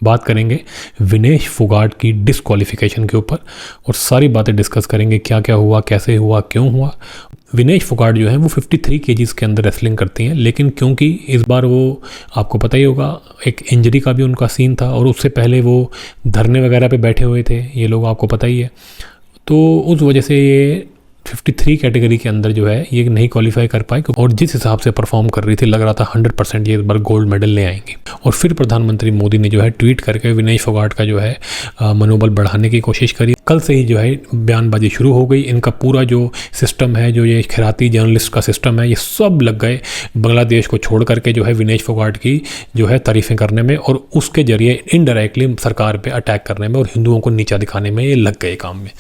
बात करेंगे विनेश फोगाट की डिस्क्वालिफिकेशन के ऊपर और सारी बातें डिस्कस करेंगे, क्या क्या हुआ, कैसे हुआ, क्यों हुआ। विनेश फोगाट जो है वो 53 केजीज़ के अंदर रेसलिंग करती हैं, लेकिन क्योंकि इस बार वो, आपको पता ही होगा, एक इंजरी का भी उनका सीन था और उससे पहले वो धरने वगैरह पे बैठे हुए थे, ये लोग आपको पता ही है। तो उस वजह से ये 53 कैटेगरी के अंदर जो है ये नहीं क्वालिफाई कर पाए और जिस हिसाब से परफॉर्म कर रही थी लग रहा था 100% ये इस बार गोल्ड मेडल ले आएंगी। और फिर प्रधानमंत्री मोदी ने जो है ट्वीट करके विनेश फोगाट का जो है मनोबल बढ़ाने की कोशिश करी। कल से ही जो है बयानबाजी शुरू हो गई। इनका पूरा जो सिस्टम है, जो ये खिराती जर्नलिस्ट का सिस्टम है, ये सब लग गए बांग्लादेश को छोड़ करके जो है विनेश फोगाट की जो है तारीफ़ें करने में और उसके जरिए इनडायरेक्टली सरकार पर अटैक करने में और हिंदुओं को नीचा दिखाने में ये लग गए काम में।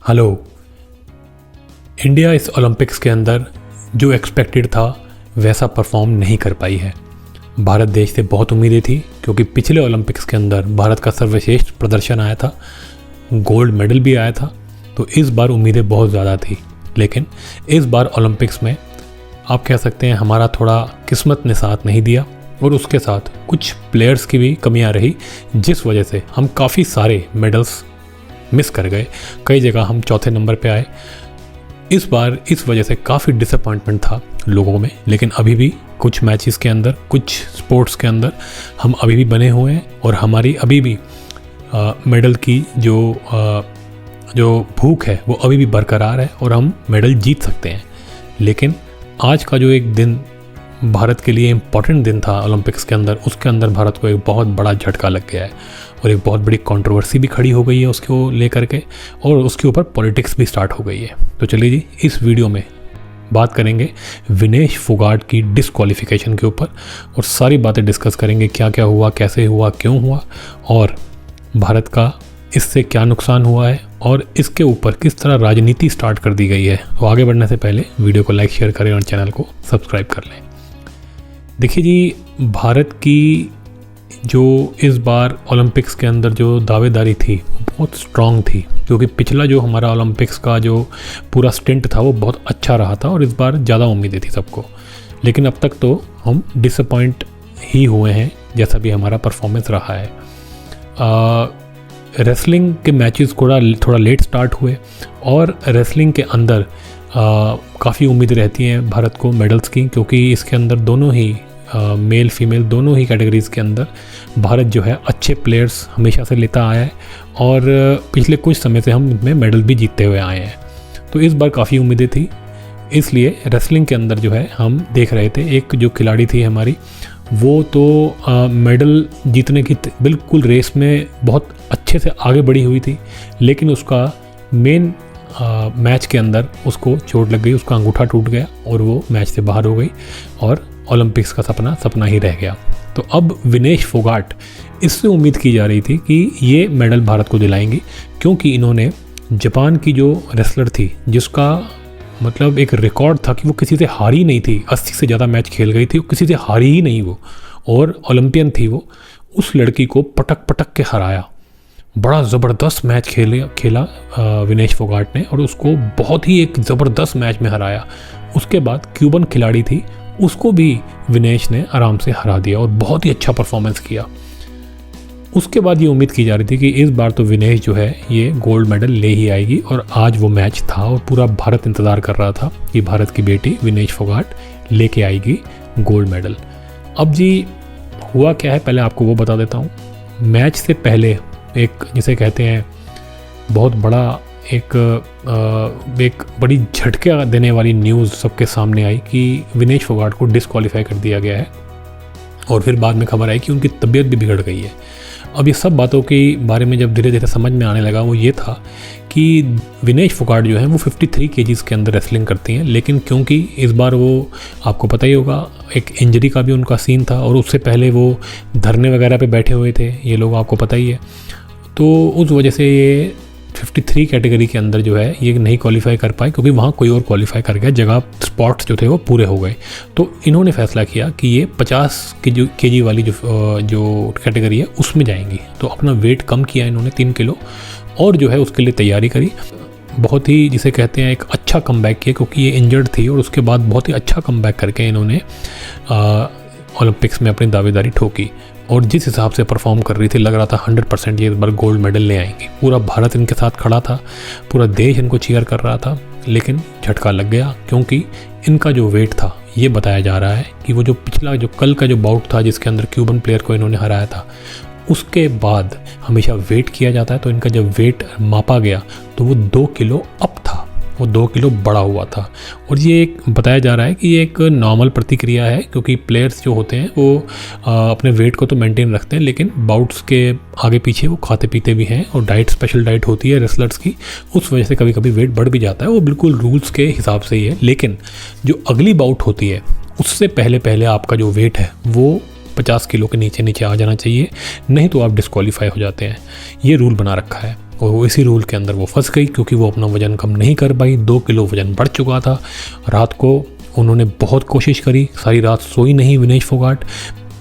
हेलो, इंडिया इस ओलंपिक्स के अंदर जो एक्सपेक्टेड था वैसा परफॉर्म नहीं कर पाई है। भारत देश से बहुत उम्मीदें थी क्योंकि पिछले ओलंपिक्स के अंदर भारत का सर्वश्रेष्ठ प्रदर्शन आया था, गोल्ड मेडल भी आया था, तो इस बार उम्मीदें बहुत ज़्यादा थी। लेकिन इस बार ओलंपिक्स में आप कह सकते हैं हमारा थोड़ा किस्मत ने साथ नहीं दिया और उसके साथ कुछ प्लेयर्स की भी कमियां रही, जिस वजह से हम काफ़ी सारे मेडल्स मिस कर गए। कई जगह हम चौथे नंबर पे आए। इस बार इस वजह से काफ़ी डिसअपॉइंटमेंट था लोगों में, लेकिन अभी भी कुछ मैचेस के अंदर, कुछ स्पोर्ट्स के अंदर हम अभी भी बने हुए हैं और हमारी अभी भी मेडल की जो भूख है वो अभी भी बरकरार है और हम मेडल जीत सकते हैं। लेकिन आज का जो एक दिन भारत के लिए इम्पॉर्टेंट दिन था ओलंपिक्स के अंदर, उसके अंदर भारत को एक बहुत बड़ा झटका लग गया है और एक बहुत बड़ी कंट्रोवर्सी भी खड़ी हो गई है उसको लेकर के और उसके ऊपर पॉलिटिक्स भी स्टार्ट हो गई है। तो चलिए जी, इस वीडियो में बात करेंगे विनेश फोगाट की डिस्क्वालिफिकेशन के ऊपर और सारी बातें डिस्कस करेंगे, क्या क्या हुआ, कैसे हुआ, क्यों हुआ और भारत का इससे क्या नुकसान हुआ है और इसके ऊपर किस तरह राजनीति स्टार्ट कर दी गई है। तो आगे बढ़ने से पहले वीडियो को लाइक, शेयर करें और चैनल को सब्सक्राइब कर लें। देखिए जी, भारत की जो इस बार ओलंपिक्स के अंदर जो दावेदारी थी बहुत स्ट्रॉन्ग थी, क्योंकि पिछला जो हमारा ओलंपिक्स का जो पूरा स्टिंट था वो बहुत अच्छा रहा था और इस बार ज़्यादा उम्मीदें थी सबको। लेकिन अब तक तो हम डिसअपॉइंट ही हुए हैं जैसा भी हमारा परफॉर्मेंस रहा है। रेसलिंग के मैचेस थोड़ा लेट स्टार्ट हुए और रेसलिंग के अंदर काफ़ी उम्मीद रहती हैं भारत को मेडल्स की, क्योंकि इसके अंदर दोनों ही मेल फीमेल दोनों ही कैटेगरीज़ के अंदर भारत जो है अच्छे प्लेयर्स हमेशा से लेता आया है और पिछले कुछ समय से हम इनमें मेडल भी जीतते हुए आए हैं। तो इस बार काफ़ी उम्मीदें थी, इसलिए रेसलिंग के अंदर जो है हम देख रहे थे एक जो खिलाड़ी थी हमारी, वो तो मेडल जीतने की बिल्कुल रेस में बहुत अच्छे से आगे बढ़ी हुई थी, लेकिन उसका मेन मैच के अंदर उसको चोट लग गई, उसका अंगूठा टूट गया और वो मैच से बाहर हो गई और ओलंपिक्स का सपना ही रह गया। तो अब विनेश फोगाट, इससे उम्मीद की जा रही थी कि ये मेडल भारत को दिलाएंगी, क्योंकि इन्होंने जापान की जो रेसलर थी जिसका मतलब एक रिकॉर्ड था कि वो किसी से हारी नहीं थी, 80 से ज़्यादा मैच खेल गई थी, वो किसी से हारी ही नहीं वो, और ओलंपियन थी वो, उस लड़की को पटक पटक के हराया। बड़ा ज़बरदस्त मैच खेला विनेश फोगाट ने और उसको बहुत ही एक ज़बरदस्त मैच में हराया। उसके बाद क्यूबन खिलाड़ी थी, उसको भी विनेश ने आराम से हरा दिया और बहुत ही अच्छा परफॉर्मेंस किया। उसके बाद ये उम्मीद की जा रही थी कि इस बार तो विनेश जो है ये गोल्ड मेडल ले ही आएगी और आज वो मैच था और पूरा भारत इंतज़ार कर रहा था कि भारत की बेटी विनेश फोगाट लेके आएगी गोल्ड मेडल। अब जी हुआ क्या है पहले आपको वो बता देता हूँ। मैच से पहले एक जिसे कहते हैं बहुत बड़ा एक बड़ी झटका देने वाली न्यूज़ सबके सामने आई कि विनेश फोगाट को डिस्क्वालीफाई कर दिया गया है और फिर बाद में खबर आई कि उनकी तबीयत भी बिगड़ गई है। अब ये सब बातों के बारे में जब धीरे धीरे समझ में आने लगा वो ये था कि विनेश फोगाट जो है वो 53 केजीज़ के अंदर रेसलिंग करती हैं, लेकिन क्योंकि इस बार वो, आपको पता ही होगा, एक इंजरी का भी उनका सीन था और उससे पहले वो धरने वगैरह पे बैठे हुए थे, ये लोग आपको पता ही है। तो उस वजह से ये 53 कैटेगरी के अंदर जो है ये नहीं क्वालिफाई कर पाए, क्योंकि वहाँ कोई और क्वालिफाई कर गया, जगह स्पॉट्स जो थे वो पूरे हो गए। तो इन्होंने फैसला किया कि ये 50 केजी वाली जो कैटेगरी है उसमें जाएंगी। तो अपना वेट कम किया इन्होंने 3 किलो और जो है उसके लिए तैयारी करी। बहुत ही जिसे कहते हैं एक अच्छा कमबैक किया, क्योंकि ये इंजर्ड थी और उसके बाद बहुत ही अच्छा कमबैक करके इन्होंने ओलंपिक्स में अपनी दावेदारी ठोकी और जिस हिसाब से परफॉर्म कर रही थी लग रहा था 100% ये इस बार गोल्ड मेडल ले आएंगी। पूरा भारत इनके साथ खड़ा था, पूरा देश इनको चीयर कर रहा था, लेकिन झटका लग गया क्योंकि इनका जो वेट था, ये बताया जा रहा है कि वो जो पिछला जो कल का जो बाउट था जिसके अंदर क्यूबन प्लेयर को इन्होंने हराया था, उसके बाद हमेशा वेट किया जाता है। तो इनका जब वेट मापा गया तो वो 2 किलो अप था, वो 2 किलो बढ़ा हुआ था। और ये एक बताया जा रहा है कि ये एक नॉर्मल प्रतिक्रिया है, क्योंकि प्लेयर्स जो होते हैं वो अपने वेट को तो मेंटेन रखते हैं, लेकिन बाउट्स के आगे पीछे वो खाते पीते भी हैं और डाइट स्पेशल डाइट होती है रेसलर्स की, उस वजह से कभी कभी वेट बढ़ भी जाता है। वो बिल्कुल रूल्स के हिसाब से ही है। लेकिन जो अगली बाउट होती है उससे पहले पहले आपका जो वेट है वो 50 किलो के नीचे नीचे आ जाना चाहिए, नहीं तो आप डिस्क्वालीफाई हो जाते हैं। ये रूल बना रखा है और इसी रूल के अंदर वो फंस गई, क्योंकि वो अपना वज़न कम नहीं कर पाई। 2 किलो वज़न बढ़ चुका था। रात को उन्होंने बहुत कोशिश करी, सारी रात सोई नहीं विनेश फोगाट,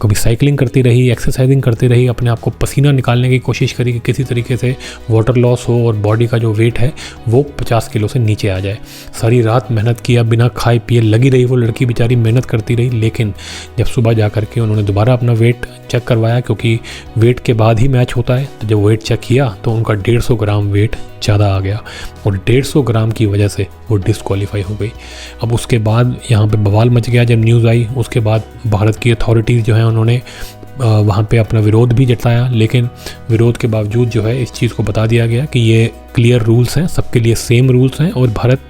कभी साइकिलिंग करती रही, एक्सरसाइजिंग करती रही, अपने आप को पसीना निकालने की कोशिश करी कि किसी तरीके से वाटर लॉस हो और बॉडी का जो वेट है वो 50 किलो से नीचे आ जाए। सारी रात मेहनत किया, बिना खाए पिए लगी रही वो लड़की बेचारी, मेहनत करती रही। लेकिन जब सुबह जा कर के उन्होंने दोबारा अपना वेट चेक करवाया, क्योंकि वेट के बाद ही मैच होता है, तो जब वेट चेक किया तो उनका 150 ग्राम वेट ज़्यादा आ गया और 150 ग्राम की वजह से वो डिस्क्वालीफाई हो गई। अब उसके बाद यहाँ पे बवाल मच गया जब न्यूज़ आई। उसके बाद भारत की अथॉरिटीज़ जो हैं उन्होंने वहाँ पे अपना विरोध भी जताया, लेकिन विरोध के बावजूद जो है इस चीज़ को बता दिया गया कि ये क्लियर रूल्स हैं, सबके लिए सेम रूल्स हैं और भारत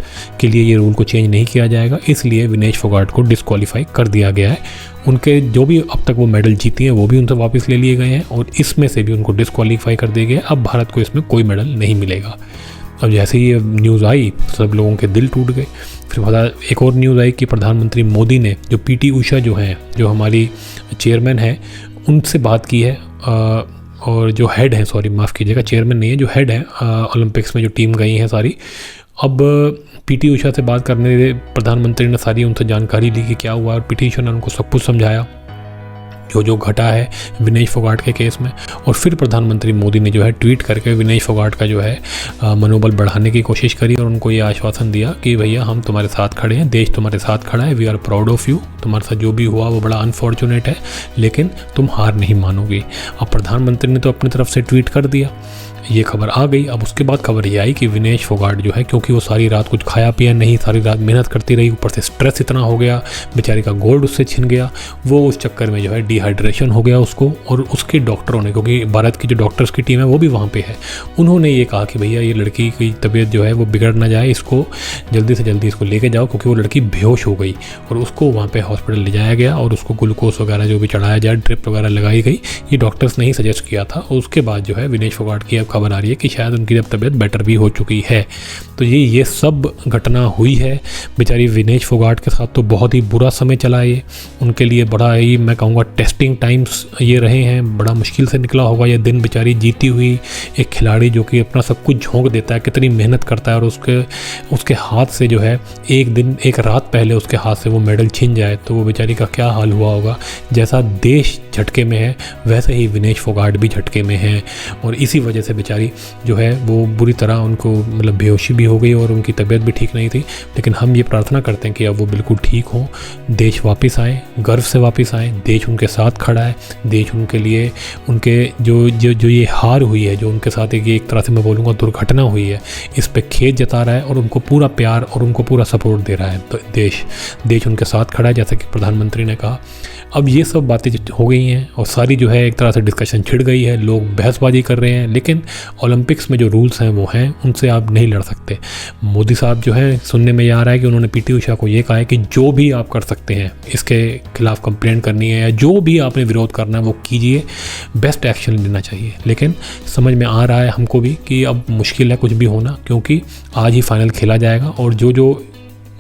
के लिए ये रूल को चेंज नहीं किया जाएगा। इसलिए विनेश फोगाट को डिस्क्वालीफाई कर दिया गया है। उनके जो भी अब तक वो मेडल जीती हैं वो भी उनसे वापस ले लिए गए हैं और इसमें से भी उनको डिस्क्वालीफाई कर दिया गया। अब भारत को इसमें कोई मेडल नहीं मिलेगा। अब जैसे ही ये न्यूज़ आई सब लोगों के दिल टूट गए। फिर पता एक और न्यूज़ आई कि प्रधानमंत्री मोदी ने जो पीटी उषा जो हैं, जो हमारी चेयरमैन है, उनसे बात की है और जो हेड है, सॉरी माफ़ कीजिएगा, चेयरमैन नहीं है, जो हेड है ओलंपिक्स में जो टीम गई हैं सारी, अब पीटी उषा से बात करने प्रधानमंत्री ने सारी उनसे जानकारी ली कि क्या हुआ और पीटी उषा ने उनको सब कुछ समझाया जो घटा है विनेश फोगाट के केस में। और फिर प्रधानमंत्री मोदी ने जो है ट्वीट करके विनेश फोगाट का जो है मनोबल बढ़ाने की कोशिश करी और उनको ये आश्वासन दिया कि भैया हम तुम्हारे साथ खड़े हैं, देश तुम्हारे साथ खड़ा है, we are proud of you, तुम्हारे साथ जो भी हुआ वो बड़ा अनफॉर्चुनेट है, लेकिन तुम हार नहीं मानोगी। अब प्रधानमंत्री ने तो अपनी तरफ से ट्वीट कर दिया, ये खबर आ गई। अब उसके बाद खबर ये आई कि विनेश फोगाट जो है, क्योंकि वो सारी रात कुछ खाया पिया नहीं, सारी रात मेहनत करती रही, ऊपर से स्ट्रेस इतना हो गया, बेचारी का गोल्ड उससे छिन गया, वो उस चक्कर में जो है डिहाइड्रेशन हो गया उसको। और उसके डॉक्टरों ने, क्योंकि भारत की जो डॉक्टर्स की टीम है वो भी वहाँ पे है, उन्होंने ये कहा कि भैया ये लड़की की तबीयत जो है वो बिगड़ ना जाए, इसको जल्दी से जल्दी इसको लेके जाओ, क्योंकि वो लड़की बेहोश हो गई। और उसको वहाँ पे हॉस्पिटल ले जाया गया और उसको ग्लूकोज वगैरह जो भी चढ़ाया जाए, ड्रिप वगैरह लगाई गई। ये डॉक्टर्स ने ही सजेस्ट किया था। और उसके बाद जो है विनेश फोगाट की अब खबर आ रही है कि शायद उनकी अब तबीयत बेटर भी हो चुकी है। तो ये सब घटना हुई है। बेचारी विनेश फोगाट के साथ तो बहुत ही बुरा समय चला ये, उनके लिए बड़ा ही मैं कहूँगा टेस्टिंग टाइम्स ये रहे हैं, बड़ा मुश्किल से निकला होगा ये दिन। बेचारी जीती हुई एक खिलाड़ी जो कि अपना सब कुछ झोंक देता है, कितनी मेहनत करता है, और उसके हाथ से जो है एक रात पहले उसके हाथ से वो मेडल छिन जाए तो वो बेचारी का क्या हाल हुआ होगा। जैसा देश झटके में है वैसे ही विनेश फोगाट भी झटके में है और इसी वजह से बेचारी जो है वो बुरी तरह उनको मतलब बेहोशी भी हो गई और उनकी तबीयत भी ठीक नहीं थी। लेकिन हम ये प्रार्थना करते हैं कि अब वो बिल्कुल ठीक हों, देश वापस आए, गर्व से वापस आए, देश उनके साथ खड़ा है, देश उनके लिए उनके जो ये हार हुई है, जो उनके साथ एक तरह से मैं बोलूँगा दुर्घटना हुई है, इस पे खेद जता रहा है और उनको पूरा प्यार और उनको पूरा सपोर्ट दे रहा है। तो देश उनके साथ खड़ा है, जैसा कि प्रधानमंत्री ने कहा। अब ये सब बातें हो गई हैं और सारी जो है एक तरह से डिस्कशन छिड़ गई है, लोग बहसबाजी कर रहे हैं, लेकिन ओलंपिक्स में जो रूल्स हैं वो हैं, उनसे आप नहीं लड़ सकते। मोदी साहब जो है, सुनने में ये आ रहा है कि उन्होंने पीटी उषा को ये कहा है कि जो भी आप कर सकते हैं, इसके खिलाफ कंप्लेंट करनी है या जो भी आपने विरोध करना है वो कीजिए, बेस्ट एक्शन लेना चाहिए। लेकिन समझ में आ रहा है हमको भी कि अब मुश्किल है कुछ भी होना, क्योंकि आज ही फाइनल खेला जाएगा और जो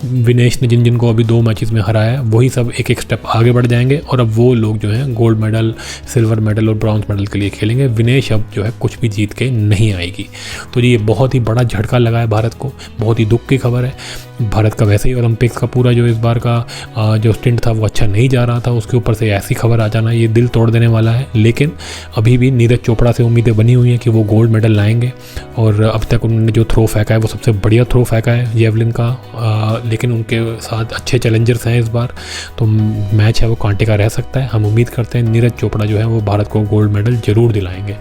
विनेश ने जिनको अभी 2 मैचेस में हराया है वही सब एक स्टेप आगे बढ़ जाएंगे और अब वो लोग जो हैं गोल्ड मेडल, सिल्वर मेडल और ब्रॉन्ज मेडल के लिए खेलेंगे। विनेश अब जो है कुछ भी जीत के नहीं आएगी। तो ये बहुत ही बड़ा झटका लगा है भारत को, बहुत ही दुख की खबर है। भारत का वैसे ही ओलंपिक्स का पूरा जो इस बार का जो स्टिंट था वो अच्छा नहीं जा रहा था, उसके ऊपर से ऐसी खबर आ जाना ये दिल तोड़ देने वाला है। लेकिन अभी भी नीरज चोपड़ा से उम्मीदें बनी हुई हैं कि वो गोल्ड मेडल लाएंगे और अब तक उन्होंने जो थ्रो फेंका है वो सबसे बढ़िया थ्रो फेंका है जेवलिन का। लेकिन उनके साथ अच्छे चैलेंजर्स हैं इस बार, तो मैच है वो कांटे का रह सकता है। हम उम्मीद करते हैं नीरज चोपड़ा जो है वो भारत को गोल्ड मेडल ज़रूर दिलाएंगे।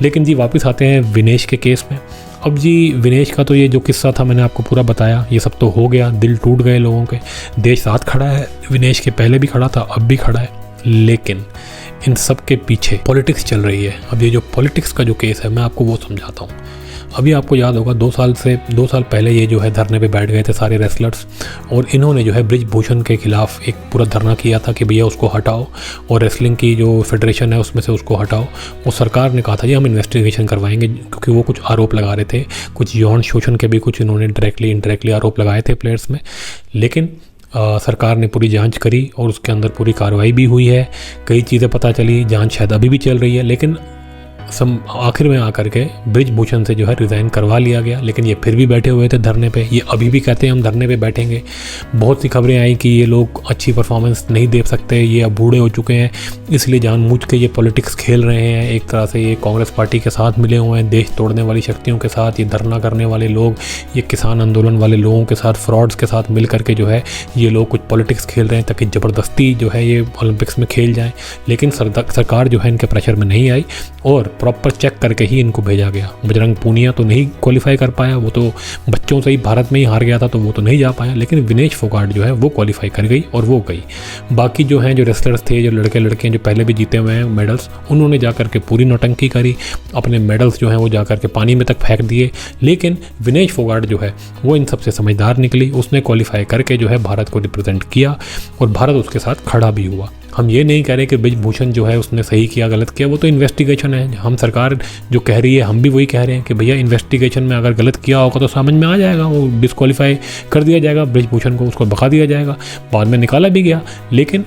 लेकिन जी वापस आते हैं विनेश के केस में। अब जी विनेश का तो ये जो किस्सा था मैंने आपको पूरा बताया, ये सब तो हो गया, दिल टूट गए लोगों के, देश साथ खड़ा है, विनेश के पहले भी खड़ा था, अब भी खड़ा है। लेकिन इन सब के पीछे पॉलिटिक्स चल रही है। अब ये जो पॉलिटिक्स का जो केस है मैं आपको वो समझाता हूँ। अभी आपको याद होगा 2 साल पहले ये जो है धरने पे बैठ गए थे सारे रेसलर्स, और इन्होंने जो है ब्रिजभूषण के खिलाफ एक पूरा धरना किया था कि भैया उसको हटाओ, और रेसलिंग की जो फेडरेशन है उसमें से उसको हटाओ। और सरकार ने कहा था जी हम इन्वेस्टिगेशन करवाएंगे, क्योंकि वो कुछ आरोप लगा रहे थे, कुछ यौन शोषण के भी कुछ इन्होंने डायरेक्टली इनडायरेक्टली आरोप लगाए थे प्लेयर्स में। लेकिन सरकार ने पूरी जांच करी और उसके अंदर पूरी कार्रवाई भी हुई है, कई चीज़ें पता चली, जांच शायद अभी भी चल रही है। लेकिन आखिर में आकर के ब्रिजभूषण से जो है रिज़ाइन करवा लिया गया। लेकिन ये फिर भी बैठे हुए थे धरने पे, ये अभी भी कहते हैं हम धरने पे बैठेंगे। बहुत सी खबरें आई कि ये लोग अच्छी परफॉर्मेंस नहीं दे सकते, ये अब बूढ़े हो चुके हैं, इसलिए जानबूझ के ये पॉलिटिक्स खेल रहे हैं। एक तरह से ये कांग्रेस पार्टी के साथ मिले हुए हैं, देश तोड़ने वाली शक्तियों के साथ, ये धरना करने वाले लोग, ये किसान आंदोलन वाले लोगों के साथ, फ्रॉड्स के साथ मिल करके जो है ये लोग कुछ पॉलिटिक्स खेल रहे हैं ताकि ज़बरदस्ती जो है ये ओलंपिक्स में खेल जाएँ। लेकिन सरकार जो है इनके प्रेशर में नहीं आई और प्रॉपर चेक करके ही इनको भेजा गया। बजरंग पूनिया तो नहीं क्वालिफाई कर पाया, वो तो बच्चों से ही भारत में ही हार गया था, तो वो तो नहीं जा पाया। लेकिन विनेश फोगाट जो है वो क्वालिफाई कर गई और वो गई। बाकी जो हैं जो रेसलर्स थे, जो लड़के लड़कियाँ जो पहले भी जीते हुए हैं मेडल्स, उन्होंने जा कर के पूरी नौटंकी करी, अपने मेडल्स जो हैं वो जा कर के पानी में तक फेंक दिए। लेकिन विनेश फोगाट जो है वो इन सबसे समझदार निकली, उसने क्वालिफाई करके जो है भारत को रिप्रेजेंट किया और भारत उसके साथ खड़ा भी हुआ। हम ये नहीं कह रहे कि ब्रिजभूषण जो है उसने सही किया गलत किया, वो तो इन्वेस्टिगेशन है। हम सरकार जो कह रही है हम भी वही कह रहे हैं कि भैया इन्वेस्टिगेशन में अगर गलत किया होगा तो समझ में आ जाएगा, वो डिस्क्वालीफाई कर दिया जाएगा ब्रिजभूषण को, उसको भगा दिया जाएगा। बाद में निकाला भी गया, लेकिन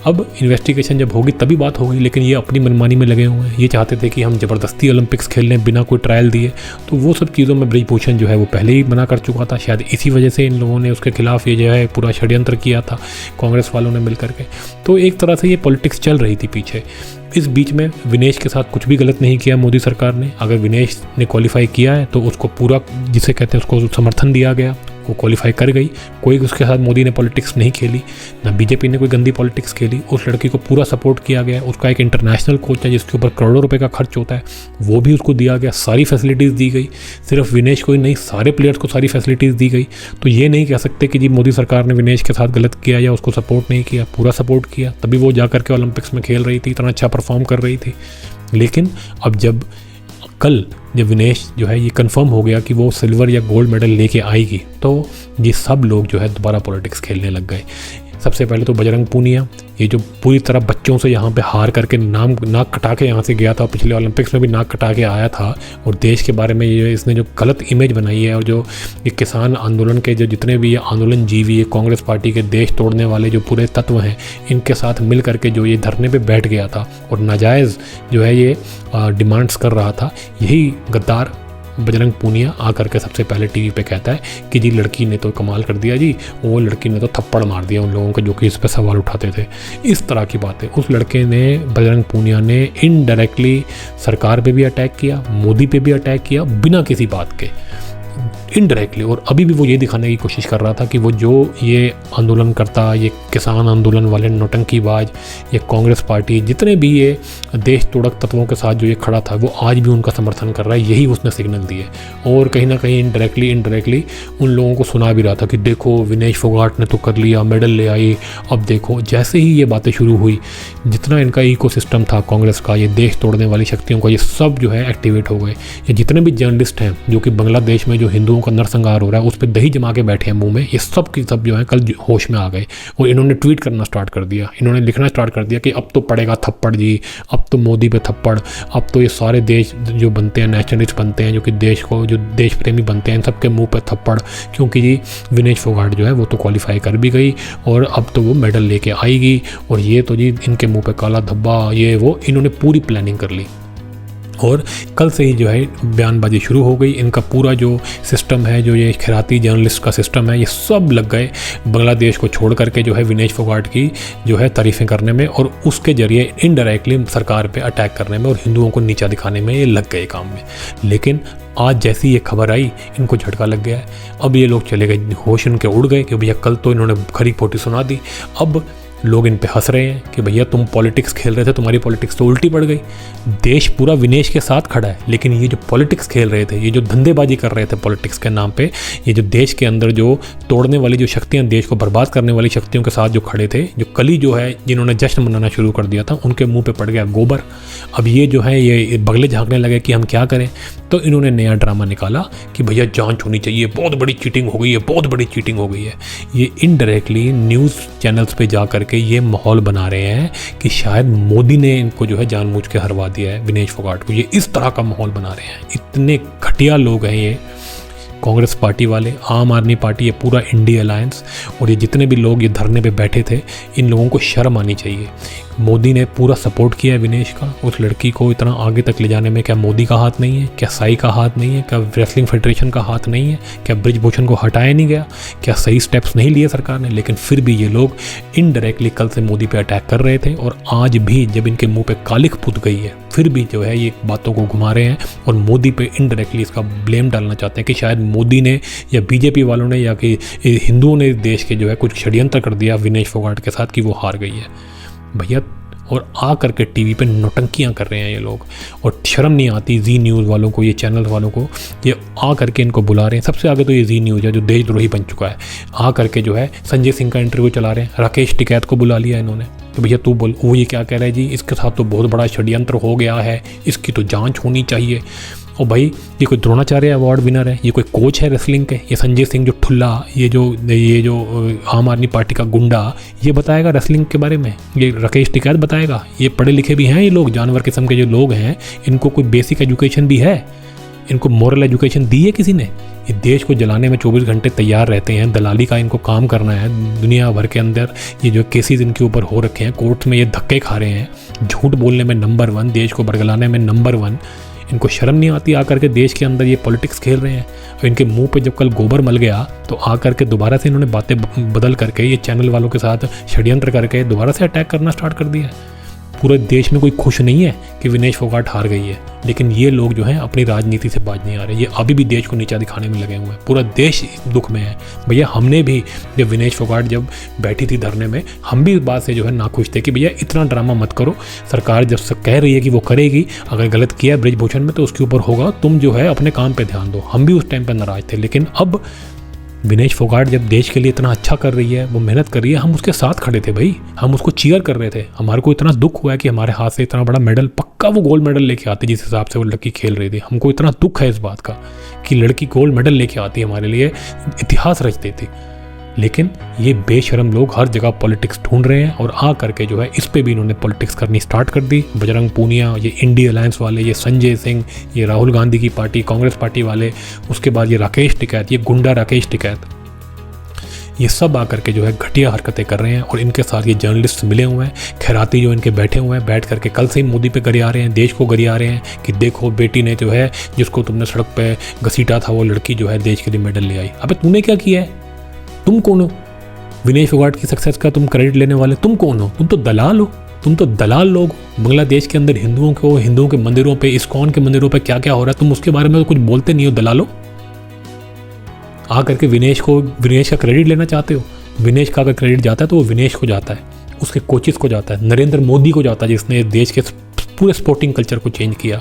अब इन्वेस्टिगेशन जब होगी तभी बात होगी। लेकिन ये अपनी मनमानी में लगे हुए हैं, ये चाहते थे कि हम ज़बरदस्ती ओलंपिक्स खेल लें बिना कोई ट्रायल दिए। तो वो सब चीज़ों में ब्रिजभूषण जो है वो पहले ही मना कर चुका था, शायद इसी वजह से इन लोगों ने उसके खिलाफ ये जो है पूरा षड्यंत्र किया था कांग्रेस वालों ने मिल करके। तो एक तरह से ये पॉलिटिक्स चल रही थी पीछे। इस बीच में विनेश के साथ कुछ भी गलत नहीं किया मोदी सरकार ने। अगर विनेश ने क्वालिफाई किया है तो उसको पूरा, जिसे कहते हैं उसको समर्थन दिया गया, वो क्वालिफाई कर गई। कोई उसके साथ मोदी ने पॉलिटिक्स नहीं खेली, ना बीजेपी ने कोई गंदी पॉलिटिक्स खेली। उस लड़की को पूरा सपोर्ट किया गया। उसका एक इंटरनेशनल कोच है जिसके ऊपर करोड़ों रुपए का खर्च होता है, वो भी उसको दिया गया, सारी फैसिलिटीज़ दी गई। सिर्फ विनेश को ही नहीं, सारे प्लेयर्स को सारी फैसिलिटीज़ दी गई। तो ये नहीं कह सकते कि जी मोदी सरकार ने विनेश के साथ गलत किया या उसको सपोर्ट नहीं किया, पूरा सपोर्ट किया, तभी वो जा करके ओलंपिक्स में खेल रही थी, इतना अच्छा परफॉर्म कर रही थी। लेकिन अब जब विनेश जो है ये कंफर्म हो गया कि वो सिल्वर या गोल्ड मेडल लेके आएगी, तो ये सब लोग जो है दोबारा पॉलिटिक्स खेलने लग गए। सबसे पहले तो बजरंग पूनिया, ये जो पूरी तरह बच्चों से यहाँ पे हार करके नाक कटा के यहाँ से गया था, पिछले ओलंपिक्स में भी नाक कटा के आया था, और देश के बारे में ये इसने जो गलत इमेज बनाई है, और जो ये किसान आंदोलन के जो जितने भी ये आंदोलन जीवी, ये कांग्रेस पार्टी के देश तोड़ने वाले जो पूरे तत्व हैं, इनके साथ मिल करके जो ये धरने पे बैठ गया था और नाजायज़ जो है ये डिमांड्स कर रहा था, यही गद्दार बजरंग पूनिया आकर के सबसे पहले टीवी पे कहता है कि जी लड़की ने तो कमाल कर दिया जी, वो लड़की ने तो थप्पड़ मार दिया उन लोगों को जो कि इस पर सवाल उठाते थे। इस तरह की बातें उस लड़के ने, बजरंग पूनिया ने इनडायरेक्टली सरकार पे भी अटैक किया, मोदी पे भी अटैक किया, बिना किसी बात के, इनडायरेक्टली। और अभी भी वो ये दिखाने की कोशिश कर रहा था कि वो जो ये आंदोलन करता, ये किसान आंदोलन वाले नौटंकीबाज, ये कांग्रेस पार्टी, जितने भी ये देश तोड़क तत्वों के साथ जो ये खड़ा था, वो आज भी उनका समर्थन कर रहा है, यही उसने सिग्नल दिए। और कहीं ना कहीं इनडायरेक्टली उन लोगों को सुना भी रहा था कि देखो विनेश फोगाट ने तो कर लिया, मेडल ले आई, अब देखो। जैसे ही ये बातें शुरू हुई, जितना इनका इकोसिस्टम था कांग्रेस का, ये देश तोड़ने वाली शक्तियों का, ये सब जो है एक्टिवेट हो गए। ये जितने भी जर्नलिस्ट हैं जो कि बांग्लादेश में जो हिंदुओं का नरसंहार हो रहा है उस पर दही जमा के बैठे हैं मुंह में, ये सब की सब जो है कल होश में आ गए और इन्होंने ट्वीट करना स्टार्ट कर दिया, इन्होंने लिखना स्टार्ट कर दिया कि अब तो पड़ेगा थप्पड़ जी, अब तो मोदी पे थप्पड़, अब तो ये सारे देश जो बनते हैं, नेशनलिस्ट बनते हैं, जो कि देश को, जो देश प्रेमी बनते हैं, इन सबके मुंह पे थप्पड़, क्योंकि जी विनेश फोगाट जो है वो तो क्वालिफाई कर भी गई और अब तो वो मेडल लेके आएगी, और ये तो जी इनके मुंह पे काला धब्बा, ये वो, इन्होंने पूरी प्लानिंग कर ली। और कल से ही जो है बयानबाजी शुरू हो गई। इनका पूरा जो सिस्टम है, जो ये खैराती जर्नलिस्ट का सिस्टम है, ये सब लग गए बांग्लादेश को छोड़ करके जो है विनेश फोगाट की जो है तारीफ़ें करने में और उसके ज़रिए इनडायरेक्टली सरकार पे अटैक करने में और हिंदुओं को नीचा दिखाने में ये लग गए काम में। लेकिन आज जैसी ये खबर आई, इनको झटका लग गया है। अब ये लोग चले गए, होश इनके उड़ गए कि भैया कल तो इन्होंने खरी खोटी सुना दी। अब लोग इन पे हंस रहे हैं कि भैया तुम पॉलिटिक्स खेल रहे थे, तुम्हारी पॉलिटिक्स तो उल्टी पड़ गई। देश पूरा विनेश के साथ खड़ा है, लेकिन ये जो पॉलिटिक्स खेल रहे थे, ये जो धंधेबाजी कर रहे थे पॉलिटिक्स के नाम पे, ये जो देश के अंदर जो तोड़ने वाली जो शक्तियाँ, देश को बर्बाद करने वाली शक्तियों के साथ जो खड़े थे, जो कली जो है जिन्होंने जश्न मनाना शुरू कर दिया था, उनके मुँह पर पड़ गया गोबर। अब ये जो है ये बगले झाँकने लगे कि हम क्या करें। तो इन्होंने नया ड्रामा निकाला कि भैया जांच होनी चाहिए, बहुत बड़ी चीटिंग हो गई है, बहुत बड़ी चीटिंग हो गई है। ये इनडायरेक्टली न्यूज़ चैनल्स पे जा करके ये माहौल बना रहे हैं कि शायद मोदी ने इनको जो है जानबूझ के हरवा दिया है विनेश फोगाट को। ये इस तरह का माहौल बना रहे हैं। इतने घटिया लोग हैं ये कांग्रेस पार्टी वाले, आम आदमी पार्टी, ये पूरा इंडिया अलायंस और ये जितने भी लोग ये धरने पे बैठे थे, इन लोगों को शर्म आनी चाहिए। मोदी ने पूरा सपोर्ट किया है विनेश का। उस लड़की को इतना आगे तक ले जाने में क्या मोदी का हाथ नहीं है? क्या साई का हाथ नहीं है? क्या रेसलिंग फेडरेशन का हाथ नहीं है? क्या ब्रिजभूषण को हटाया नहीं गया? क्या सही स्टेप्स नहीं लिए सरकार ने? लेकिन फिर भी ये लोग इनडायरेक्टली कल से मोदी पे अटैक कर रहे थे और आज भी जब इनके मुंह पे कालिख पुत गई है, फिर भी जो है ये बातों को घुमा रहे हैं और मोदी पे इनडायरेक्टली इसका ब्लेम डालना चाहते हैं कि शायद मोदी ने या बीजेपी वालों ने या कि हिंदुओं ने देश के जो है कुछ षड्यंत्र कर दिया विनेश फोगाट के साथ कि वो हार गई है भैया। और आ करके टीवी पे नौटंकियाँ कर रहे हैं ये लोग और शर्म नहीं आती जी न्यूज़ वालों को, ये चैनल वालों को। ये आ करके इनको बुला रहे हैं। सबसे आगे तो ये जी न्यूज़ है जो देशद्रोही बन चुका है। आ करके जो है संजय सिंह का इंटरव्यू चला रहे हैं। राकेश टिकैत को बुला लिया इन्होंने तो भैया तू बोल, वो ये क्या कह रहा है जी, इसके साथ तो बहुत बड़ा षड्यंत्र हो गया है, इसकी तो जांच होनी चाहिए। और भाई ये कोई द्रोणाचार्य अवार्ड विनर है, ये कोई कोच है रेसलिंग के? ये संजय सिंह जो ठुल्ला, ये जो आम आदमी पार्टी का गुंडा, ये बताएगा रेसलिंग के बारे में? ये राकेश टिकैत बताएगा? ये पढ़े लिखे भी हैं ये लोग, जानवर किस्म के जो लोग हैं, इनको कोई बेसिक एजुकेशन भी है? इनको मॉरल एजुकेशन दी है किसी ने? ये देश को जलाने में 24 घंटे तैयार रहते हैं। दलाली का इनको काम करना है। दुनिया भर के अंदर ये जो केसेस इनके ऊपर हो रखे हैं, कोर्ट में ये धक्के खा रहे हैं, झूठ बोलने में नंबर 1, देश को बरगलाने में नंबर 1। इनको शर्म नहीं आती आकर के देश के अंदर ये पॉलिटिक्स खेल रहे हैं। और इनके मुंह पे जब कल गोबर मल गया तो आकर के दोबारा से इन्होंने बातें बदल करके ये चैनल वालों के साथ षड्यंत्र करके दोबारा से अटैक करना स्टार्ट कर दिया है। पूरे देश में कोई खुश नहीं है कि विनेश फोगाट हार गई है, लेकिन ये लोग जो हैं अपनी राजनीति से बाज नहीं आ रहे। ये अभी भी देश को नीचा दिखाने में लगे हुए हैं। पूरा देश दुख में है भैया। हमने भी जब विनेश फोगाट जब बैठी थी धरने में, हम भी इस बात से जो है नाखुश थे कि भैया इतना ड्रामा मत करो। सरकार जब से कह रही है कि वो करेगी, अगर गलत किया ब्रिजभूषण में तो उसके ऊपर होगा, तुम जो है अपने काम पर ध्यान दो। हम भी उस टाइम पर नाराज थे, लेकिन अब विनेश फोगाट जब देश के लिए इतना अच्छा कर रही है, वो मेहनत कर रही है, हम उसके साथ खड़े थे भाई। हम उसको चीयर कर रहे थे। हमारे को इतना दुख हुआ है कि हमारे हाथ से इतना बड़ा मेडल, पक्का वो गोल्ड मेडल लेके आती जिस हिसाब से वो लड़की खेल रही थी। हमको इतना दुख है इस बात का कि लड़की गोल्ड मेडल लेके आती, हमारे लिए इतिहास रच देती। लेकिन ये बेशरम लोग हर जगह पॉलिटिक्स ढूंढ रहे हैं और आ करके जो है इस पे भी इन्होंने पॉलिटिक्स करनी स्टार्ट कर दी। बजरंग पूनिया, ये इंडिया अलायंस वाले, ये संजय सिंह, ये राहुल गांधी की पार्टी, कांग्रेस पार्टी वाले, उसके बाद ये राकेश टिकैत, ये गुंडा राकेश टिकैत, ये सब आकर के जो है घटिया हरकतें कर रहे हैं। और इनके साथ ये जर्नलिस्ट मिले हुए हैं, खैराती जो इनके बैठे हुए हैं, बैठ करके कल से ही मोदी पे गरिया रहे हैं, देश को गरिया रहे हैं कि देखो बेटी ने जो है जिसको तुमने सड़क पे घसीटा था, वो लड़की जो है देश के लिए मेडल ले आई। अबे तूने क्या किया है? तुम कौन हो? विनेश फोगाट की सक्सेस का तुम क्रेडिट लेने वाले तुम कौन हो? तुम तो दलाल हो। तुम तो दलाल लोग। बांग्लादेश के अंदर हिंदुओं के मंदिरों पे, इस्कॉन के मंदिरों पे क्या क्या हो रहा है, तुम उसके बारे में तो कुछ बोलते नहीं हो, दलालो। आकर के विनेश का क्रेडिट लेना चाहते हो। विनेश का अगर क्रेडिट जाता है तो वो विनेश को जाता है, उसके कोचेस को जाता है, नरेंद्र मोदी को जाता है जिसने देश के पूरे स्पोर्टिंग कल्चर को चेंज किया।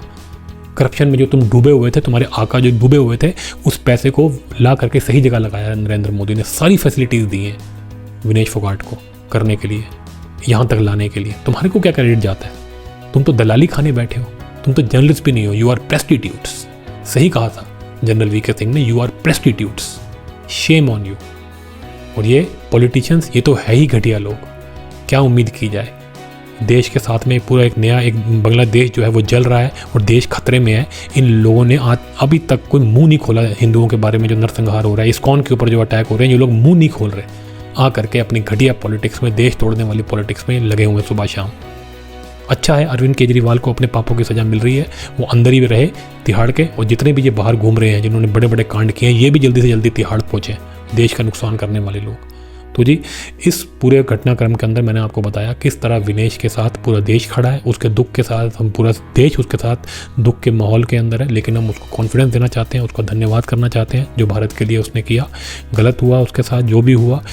करप्शन में जो तुम डूबे हुए थे, तुम्हारे आका जो डूबे हुए थे, उस पैसे को ला करके सही जगह लगाया नरेंद्र मोदी ने। सारी फैसिलिटीज़ दी हैं विनेश फोगाट को करने के लिए, यहाँ तक लाने के लिए। तुम्हारे को क्या क्रेडिट जाता है? तुम तो दलाली खाने बैठे हो। तुम तो जर्नलिस्ट भी नहीं हो, यू आर प्रेस्टिट्यूट्स। सही कहा था जनरल वीके सिंह ने, you are presstitutes, shame on you. और ये पॉलिटिशियंस, ये तो है ही घटिया लोग। क्या उम्मीद की जाए? देश के साथ में पूरा एक बांग्लादेश जो है वो जल रहा है और देश खतरे में है। इन लोगों ने अभी तक कोई मुंह नहीं खोला हिंदुओं के बारे में। जो नरसंहार हो रहा है, इस्कॉन के ऊपर जो अटैक हो रहे हैं, ये लोग मुंह नहीं खोल रहे। आ करके अपनी घटिया पॉलिटिक्स में, देश तोड़ने वाली पॉलिटिक्स में लगे हुए सुबह शाम। अच्छा है अरविंद केजरीवाल को अपने पापों की सज़ा मिल रही है, वो अंदर ही रहे तिहाड़ के, और जितने भी ये बाहर घूम रहे हैं जिन्होंने बड़े बड़े कांड किए हैं ये भी जल्दी से जल्दी तिहाड़ पहुँचे, देश का नुकसान करने वाले लोग। तो जी इस पूरे घटनाक्रम के अंदर मैंने आपको बताया किस तरह विनेश के साथ पूरा देश खड़ा है, उसके दुख के साथ हम पूरा देश उसके साथ दुख के माहौल के अंदर है, लेकिन हम उसको कॉन्फिडेंस देना चाहते हैं, उसको धन्यवाद करना चाहते हैं जो भारत के लिए उसने किया। गलत हुआ उसके साथ जो भी हुआ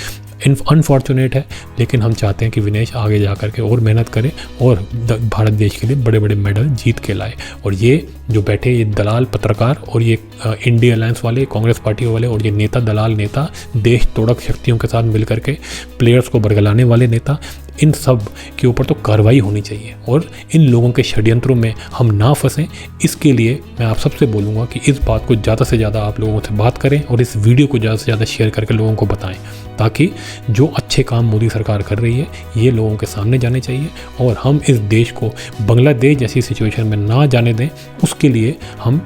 अनफॉर्चुनेट है, लेकिन हम चाहते हैं कि विनेश आगे जा कर के और मेहनत करे और भारत देश के लिए बड़े बड़े मेडल जीत के लाए। और ये जो बैठे ये दलाल पत्रकार और ये इंडिया अलायंस वाले, कांग्रेस पार्टी वाले और ये नेता दलाल नेता, देश तोड़क शक्तियों के साथ मिल करके प्लेयर्स को बरगलाने वाले नेता, इन सब के ऊपर तो कार्रवाई होनी चाहिए और इन लोगों के षड्यंत्रों में हम ना फंसें। इसके लिए मैं आप सबसे बोलूँगा कि इस बात को ज़्यादा से ज़्यादा आप लोगों से बात करें और इस वीडियो को ज़्यादा से ज़्यादा शेयर करके लोगों को बताएं, ताकि जो अच्छे काम मोदी सरकार कर रही है ये लोगों के सामने जाने चाहिए और हम इस देश को बांग्लादेश जैसी सिचुएशन में ना जाने दें। उसके लिए हम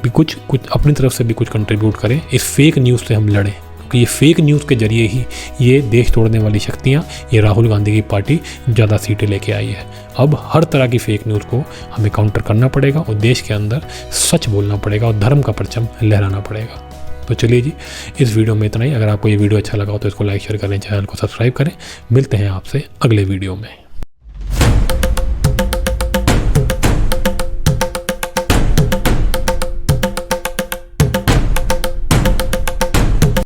भी कुछ अपनी तरफ से भी कुछ कंट्रीब्यूट करें, इस फेक न्यूज़ से हम लड़ें, क्योंकि ये फेक न्यूज़ के जरिए ही ये देश तोड़ने वाली शक्तियाँ, ये राहुल गांधी की पार्टी ज़्यादा सीटें लेके आई है। अब हर तरह की फेक न्यूज़ को हमें काउंटर करना पड़ेगा और देश के अंदर सच बोलना पड़ेगा और धर्म का परचम लहराना पड़ेगा। तो चलिए जी इस वीडियो में इतना ही। अगर आपको ये वीडियो अच्छा लगा हो तो इसको लाइक शेयर करें, चैनल को सब्सक्राइब करें। मिलते हैं आपसे अगले वीडियो में।